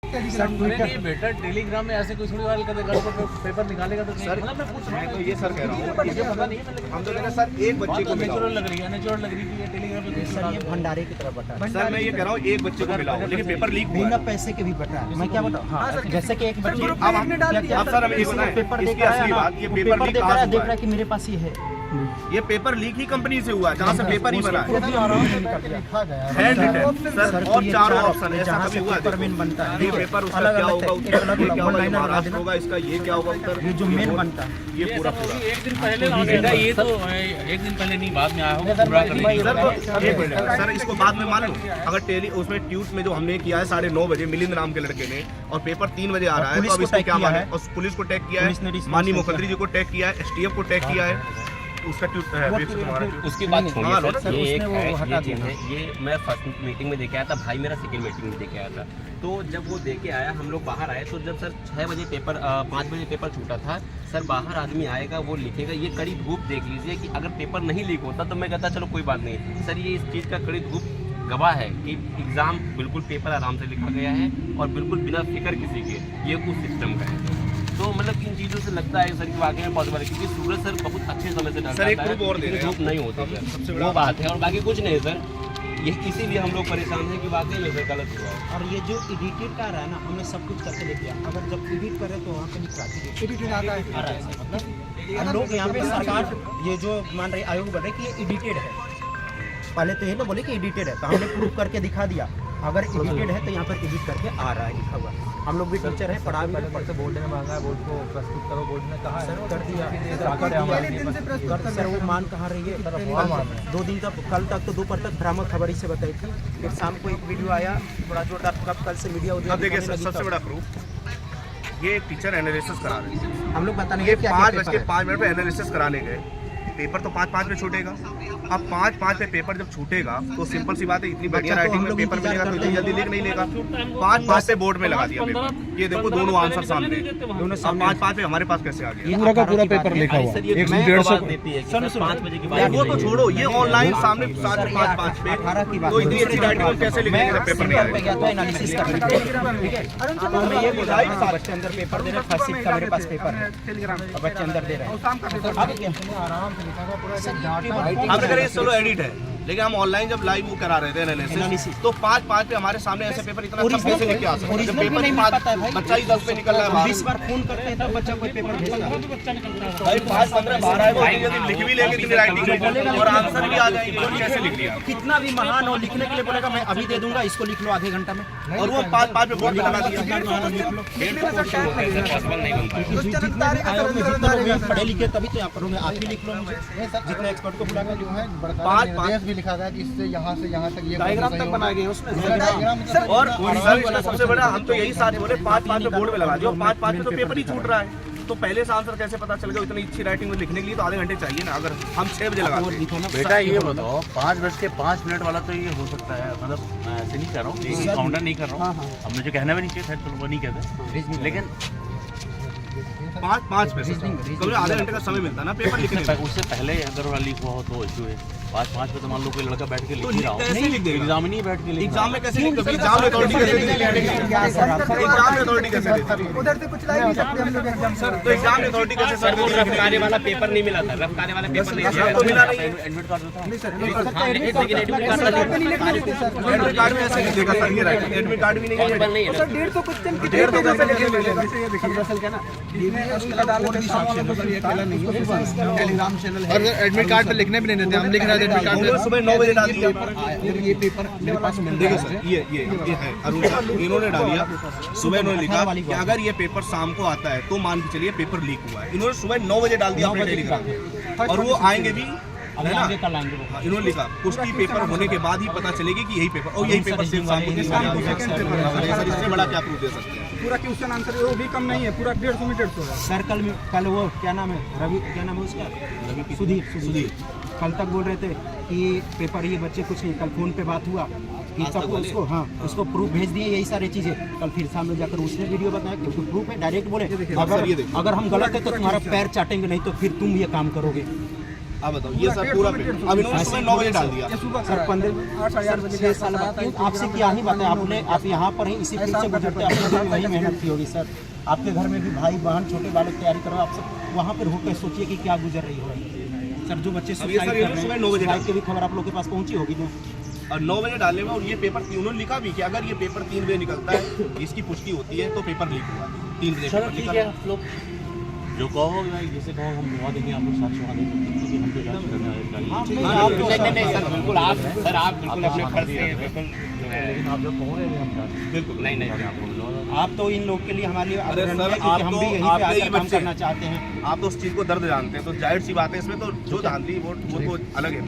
बेटा टेलीग्राम में ऐसे कोई थोड़ी वाल कर पेपर निकालेगा तो सर मतलब मैं पूछ रहा हूं, ये सर कह रहा हूँ मुझे पता नहीं है, हम तो कह रहे हैं सर एक बच्चे को मिला नेचुरल लग रही है, नेचुरल लग रही है कि टेलीग्राम पे सर ये भंडारे की तरफ बटा है। सर मैं ये कह रहा हूँ एक बच्चे को मिला लेकिन पेपर लीक हुआ बिना है। पैसे के भी बटा है। मैं क्या बताऊँ, हाँ जैसे कि एक बच्चे अब सर हमें ये बताएं पेपर इसकी देख रहा असली है, बात, ये पेपर पेपर लीक देख कहाँ रहा है, से देख हुआ रहा है? है कि मेरे पास ये है। ये पेपर लीक ही कंपनी से हुआ है जहाँ से पेपर ही बना है हैंड रिटन सर और चारों ऑप्शन है, ऐसा जहाँ कभी से हुआ है? पेपर मेन बनता है, ये पेपर उसका क्या होगा, उत्तर ये क्या होगा, ये महाराष्ट्र होगा, इसका ये क्या होगा उत्तर, ये जो मेन बनता है ये पूरा पूरा एक दिन पहले बेटा ये तो एक दिन पहले नहीं बाद में आया होगा पूरा करने के लिए। सर इसको बाद में मान लो अगर टेली उसमें ट्यूट में जो हमने किया है 9:30 बजे मिलिंद नाम के लड़के ने और पेपर 3 बजे आ रहा है तो अब इसको क्या माने, और पुलिस को टैग किया है, माननीय मुख्यमंत्री जी को टैग किया है, STF को टैग किया है, उसका उसकी बात छोड़िए सर, ये एक है, हटा ये चीज़ है, ये मैं फर्स्ट मीटिंग में देके आया था, भाई मेरा सेकंड मीटिंग में देके आया था। तो जब वो देके आया हम लोग बाहर आए तो जब सर 6 बजे पेपर 5 बजे पेपर छूटा था, सर बाहर आदमी आएगा वो लिखेगा, ये कड़ी धूप देख लीजिए कि अगर पेपर नहीं लीक होता तो मैं कहता चलो कोई बात नहीं सर, ये इस चीज़ का कड़ी धूप गवाह है कि एग्ज़ाम बिल्कुल पेपर आराम से लिखा गया है और बिल्कुल बिना फिक्र किसी के, ये उस सिस्टम का है। तो मतलब इन चीज़ों से लगता है सर कि वाकई में पॉसिबल है, क्योंकि सूरज सर बहुत अच्छे समय से सर एक ग्रुप और दे रहे हैं, धूप नहीं होती सबसे है, बड़ा वो बात है और बाकी कुछ नहीं सर। ये इसीलिए हम लोग परेशान हैं कि वाकई में सर गलत हुआ है। और ये जो एडिटेड का रहा है ना, हमने सब कुछ करके देख लिया, अगर जब एडिट कर रहे तो वहाँ पे निकाल एडिटेड आ रहा है सर, मतलब हम लोग यहाँ पे सरकार ये जो मान रहे आयोग बोल रहे कि ये एडिटेड है, पहले तो ये ना बोले कि एडिटेड है तो हमने प्रूफ करके दिखा दिया, अगर एडिटेड है तो यहाँ पर एडिट करके आ रहा है लिखा हुआ। हम लोग भी टीचर हैं, पढ़ा भी पढ़ते, बोर्ड ने मांगा है, बोर्ड को प्रस्तुत करो, बोर्ड ने कहा है कर दिया सर, वो मान कहाँ रही है 2 दिन तक, कल तक तो दोपहर तक भ्रामक खबर ही से बताई थी, फिर शाम को एक वीडियो आया बड़ा जोरदार, कब कल से मीडिया अब देखिए सर सबसे बड़ा प्रूफ, ये टीचर एनालिसिस करा रहे हैं, हम लोग बताने ये 5:05 पे एनालिसिस कराने गए, पेपर तो 5:05 पे छूटेगा, अब 5:05 पे पेपर जब छूटेगा तो सिंपल सी बात है, इतनी बढ़िया राइटिंग में पेपर मिलेगा तो इतनी जल्दी लिख नहीं लेगा, 5:05 पे बोर्ड में लगा दिया पेपर, ये देखो दोनों आंसर सामने, दोनों 5:05 पे हमारे पास कैसे आ गया, पूरा का पूरा पेपर लिखा हुआ है, 150 देती है कि 5 बजे के बाद वो तो छोड़ो, ये ऑनलाइन सामने 5:05 पे 18 की बात, तो इतनी अच्छी राइटिंग में कैसे लिखेंगे जब पेपर नहीं पे आएगा। गया था एनालिसिस करने, ठीक है, तो मैं ये बोला बच्चे अंदर पेपर दे रहे हैं, फर्स्ट शिफ्ट का मेरे पास पेपर है, बच्चे अंदर दे रहे हैं, अब क्या आराम से लिखा हुआ पूरा हमने कहा ये चलो एडिट है, लेकिन हम ऑनलाइन जब लाइव वो करा रहे थे एनालिसिस तो 5:05 पे हमारे सामने ऐसे पेपर इतना सब कैसे लेके आ सकते हैं, जब पेपर ही 5 बच्चा ही 10 पे निकल रहा है बाहर, 20 बार फोन करते हैं तब बच्चा कोई पेपर भेजता है, भाई 5:15 12 है, वो यदि लिख भी लेंगे इतनी राइटिंग और आंसर भी आ जाएंगे, और कैसे लिख लिया, कितना भी महान हो लिखने के लिए बोलेगा मैं अभी दे दूंगा, इसको लिख लो आधे घंटा में, और वो 5:05 पे बोर्ड में लगा दिया। पढ़े लिखे तभी तो यहाँ पर आप ही लिख लो, जितने एक्सपर्ट को बुला के जो है 5:05 भी लिखा था कि इससे यहाँ से यहाँ तक ये डायग्राम तक बनाए गए उसमें, और सर इसका सबसे बड़ा हम तो यही साथ बोले 5:05 पे बोर्ड में लगा दिया, 5:05 पे तो पेपर ही छूट रहा है, तो पहले से आंसर कैसे पता चल गया, इतनी अच्छी राइटिंग में लिखने के लिए तो आधे घंटे चाहिए ना, अगर हम 6 बजे लगाते हैं। बेटा ये बताओ 5:05 वाला तो ये हो सकता है, मतलब मैं ऐसे नहीं कर रहा हूँ, काउंटर नहीं कर रहा हूँ, अब मुझे कहना भी नहीं चाहिए, चलो वो नहीं कहते, लेकिन 5:05 पे कभी आधे घंटे का समय मिलता है ना पेपर लिखने में, उससे पहले अगर लीक हुआ हो तो इशू है, 5:05 पे तो मान लो कोई लड़का बैठ के लिख ही रहा हो, कैसे लिख देगा एग्जाम नहीं बैठ के लिख, एग्जाम में कैसे लिख देगा, एग्जाम में अथॉरिटी कैसे देगी, एग्जाम में अथॉरिटी कैसे देगी, उधर से कुछ लाइव नहीं सकते हम लोग एग्जाम सर तो एग्जाम में अथॉरिटी कैसे सर देगी, रफ्तारे वाला पेपर नहीं मिला था, रफ्तारे वाला पेपर नहीं सर तो मिला नहीं है, एडमिट कार्ड होता है एडमिट कार्ड में ऐसे लिखेगा सर ये राइटिंग, एडमिट कार्ड भी नहीं है, नहीं है। 150 क्वेश्चन की 150 कैसे टेलीग्राम चैनल है, और एडमिट कार्ड पे लिखने भी नहीं देते, हम लिख रहे थे एडमिट कार्ड पे सुबह 9 बजे डाल दिया, ये पेपर मेरे पास मिल देखिए सर ये है अरुण सर, इन्होंने डालिया सुबह, इन्होंने लिखा कि अगर ये पेपर शाम को आता है तो मान के चलिए पेपर लीक हुआ है, इन्होंने सुबह 9 बजे डाल दिया अपने टेलीग्राम पे, और वो आएंगे भी है ना, हाँ, इन्होंने लिखा पुष्टि पेपर होने के बाद ही पता चलेगी कि यही पेपर, और यही पेपर सेम शाम को सर, इससे बड़ा क्या प्रूफ दे सकते हैं, पूरा क्वेश्चन आंसर वो भी कम नहीं है, पूरा 150 मीटर तो है सर। कल वो क्या नाम है रवि, क्या नाम है उसका, सुधीर कल तक बोल रहे थे कि पेपर ये बच्चे कुछ नहीं, कल फोन पे बात हुआ कि तब उसको उसको प्रूफ भेज दिए, यही सारी चीजें, कल फिर सामने जाकर उसने वीडियो बताया क्योंकि प्रूफ है, डायरेक्ट बोले अगर हम गलत है तो तुम्हारा पैर चाटेंगे, नहीं तो फिर तुम ये काम करोगे, अब बताओ ये सर पूरा पेपर अब इन्होंने सुबह 9 बजे डाल दिया। सर 6 साल बाद आपसे क्या ही बात है, आप यहाँ पर हैं, इसी फील्ड से गुजरते हैं, आपने भी वही मेहनत की होगी सर। आपके घर में भी भाई बहन छोटे बालक तैयारी करो, आप सब वहाँ पर होकर सोचिए कि क्या गुजर रही होगी सर। जो बच्चे अब ये सर इन्होंने सुबह 9 बजे डाल की भी खबर आप लोग के पास पहुँची होगी ना। और 9 बजे डालने में, और ये पेपर उन्होंने लिखा भी कि अगर ये पेपर 3 बजे निकलता है, इसकी पुष्टि होती है तो पेपर लीक हुआ। 3 बजे चलो पेपर ठीक निकला। है, आप लोग जो कहो भाई, जैसे कहो हम वहाँ देंगे, आप लोग साक्ष्य वहाँ देंगे, क्योंकि हम तो जांच करने वाले गाड़ी नहीं सर बिल्कुल आप बिल्कुल अपने फर्ज से बिल्कुल लेकिन आप जो कहो रहे हैं हम जांच बिल्कुल नहीं आप तो इन लोग के लिए हमारे लिए अरे आदरणीय सर, है, क्योंकि आप हम तो भी यहीं पे आपके ही आकर काम बच्चे करना चाहते हैं। आप तो उस चीज़ को दर्द जानते हैं, तो जाहिर सी बात है इसमें तो जो धांधली वो तो अलग है।